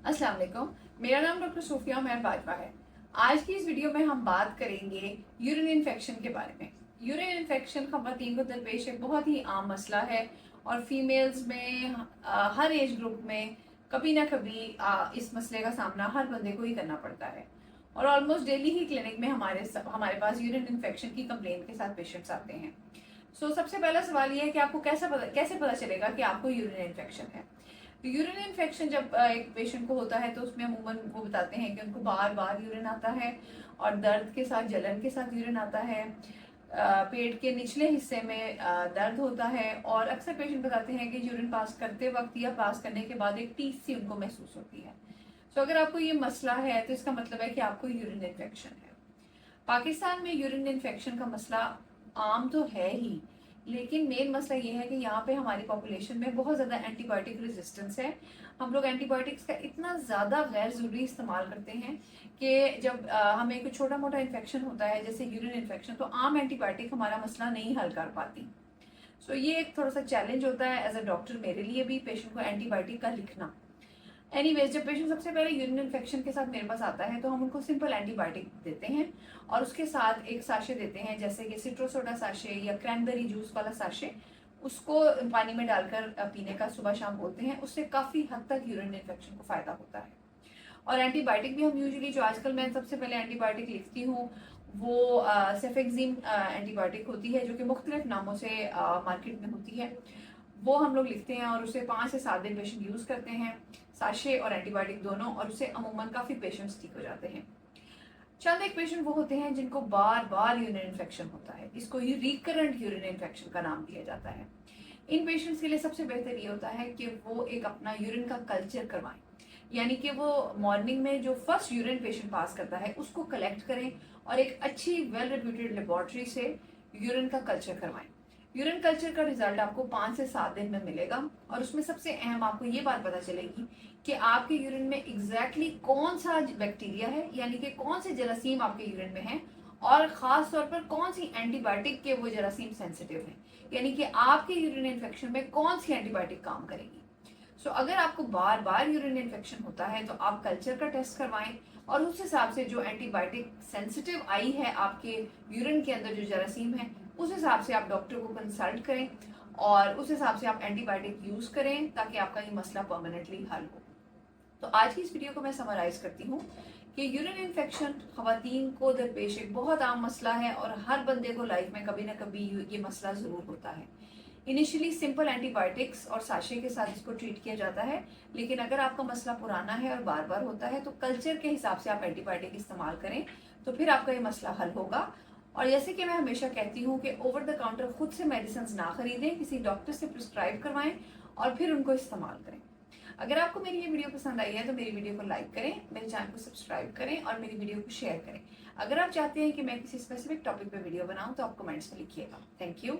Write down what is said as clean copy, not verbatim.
अस्सलाम वालेकुम। मेरा नाम डॉक्टर सूफिया उमर बाजवा है। आज की इस वीडियो में हम बात करेंगे यूरिन इन्फेक्शन के बारे में। यूरिन इन्फेक्शन ख़वातीन को दरपेश एक बहुत ही आम मसला है और फीमेल्स में हर एज ग्रुप में कभी ना कभी इस मसले का सामना हर बंदे को ही करना पड़ता है। और ऑलमोस्ट डेली ही क्लिनिक में हमारे पास यूरिन इन्फेक्शन की कंप्लेंट के साथ पेशेंट्स आते हैं। सबसे पहला सवाल ये है कि आपको कैसे पता चलेगा कि आपको यूरिन इन्फेक्शन है। तो यूरिन इन्फेक्शन जब एक पेशेंट को होता है तो उसमें अमूमन वो बताते हैं कि उनको बार बार यूरिन आता है और दर्द के साथ, जलन के साथ यूरिन आता है। पेट के निचले हिस्से में दर्द होता है और अक्सर पेशेंट बताते हैं कि यूरिन पास करते वक्त या पास करने के बाद एक टीस सी उनको महसूस होती है। अगर आपको ये मसला है तो इसका मतलब है कि आपको यूरिन इन्फेक्शन है। पाकिस्तान में यूरिन इन्फेक्शन का मसला आम तो है ही, लेकिन मेन मसला ये है कि यहाँ पे हमारी पॉपुलेशन में बहुत ज़्यादा एंटीबायोटिक रेजिस्टेंस है। हम लोग एंटीबायोटिक्स का इतना ज़्यादा गैर ज़रूरी इस्तेमाल करते हैं कि जब हमें कोई छोटा मोटा इन्फेक्शन होता है जैसे यूरिन इन्फेक्शन, तो आम एंटीबायोटिक हमारा मसला नहीं हल कर पाती। ये एक थोड़ा सा चैलेंज होता है एज अ डॉक्टर मेरे लिए भी, पेशेंट को एंटीबायोटिक का लिखना। एनीवेज, जब पेशेंट सबसे पहले यूरिन इन्फेक्शन के साथ मेरे पास आता है तो हम उनको सिंपल एंटीबायोटिक देते हैं और उसके साथ एक साशे देते हैं, जैसे कि सिट्रोसोडा साशे या क्रैनबेरी जूस वाला साशे। उसको पानी में डालकर पीने का सुबह शाम बोलते हैं। उससे काफ़ी हद तक यूरिन इन्फेक्शन को फ़ायदा होता है। और एंटीबायोटिक भी हम यूजुअली, जो आजकल मैं सबसे पहले एंटीबायोटिक लिखती हूँ वो सेफेक्सिम एंटीबायोटिक होती है, जो कि मुख्तलिफ नामों से मार्केट में होती है। वो हम लोग लिखते हैं और उसे 5 से 7 दिन पेशेंट यूज़ करते हैं, साशे और एंटीबायोटिक दोनों, और उससे अमूमन काफ़ी पेशेंट्स ठीक हो जाते हैं। चंद एक पेशेंट वो होते हैं जिनको बार बार यूरिन इन्फेक्शन होता है। इसको रिकरेंट यूरिन इन्फेक्शन का नाम दिया जाता है। इन पेशेंट्स के लिए सबसे बेहतर ये होता है कि वो एक अपना यूरिन का कल्चर करवाएं, यानी कि वो मॉर्निंग में जो फर्स्ट यूरिन पेशेंट पास करता है उसको कलेक्ट करें और एक अच्छी वेल रेप्यूटेड लेबॉर्ट्री से यूरिन का कल्चर करवाएं। यूरिन कल्चर का रिजल्ट आपको 5 से 7 दिन में मिलेगा और उसमें सबसे अहम आपको ये बात पता चलेगी कि आपके यूरिन में एग्जैक्टली कौन सा बैक्टीरिया है, यानी कि कौन से जरासीम आपके यूरिन में हैं और ख़ास तौर पर कौन सी एंटीबायोटिक के वो जरासीम सेंसिटिव हैं, यानी कि आपके यूरिन इन्फेक्शन में कौन सी एंटीबायोटिक काम करेगी। अगर आपको बार बार यूरिन इन्फेक्शन होता है तो आप कल्चर का टेस्ट करवाएं और उस हिसाब से जो एंटीबायोटिक सेंसिटिव आई है आपके यूरिन के अंदर जो जरासीम है, उस हिसाब से आप डॉक्टर को कंसल्ट करें और उस हिसाब से आप एंटीबायोटिक यूज़ करें ताकि आपका ये मसला परमानेंटली हल हो। तो आज की इस वीडियो को मैं समराइज करती हूँ कि यूरिन इन्फेक्शन ख़वातीन को दरपेश एक बहुत आम मसला है और हर बंदे को लाइफ में कभी ना कभी ये मसला ज़रूर होता है। इनिशियली सिंपल एंटीबायोटिक्स और साशे के साथ इसको ट्रीट किया जाता है, लेकिन अगर आपका मसला पुराना है और बार बार होता है तो कल्चर के हिसाब से आप एंटीबायोटिक इस्तेमाल करें तो फिर आपका ये मसला हल होगा। और जैसे कि मैं हमेशा कहती हूँ कि ओवर द काउंटर खुद से मेडिसिन ना खरीदें, किसी डॉक्टर से प्रिस्क्राइब करवाएं और फिर उनको इस्तेमाल करें। अगर आपको मेरी ये वीडियो पसंद आई है तो मेरी वीडियो को लाइक करें, मेरे चैनल को सब्सक्राइब करें और मेरी वीडियो को शेयर करें। अगर आप चाहते हैं कि मैं किसी स्पेसिफिक टॉपिक पे वीडियो बनाऊं तो आप कमेंट्स में लिखिएगा। Thank you.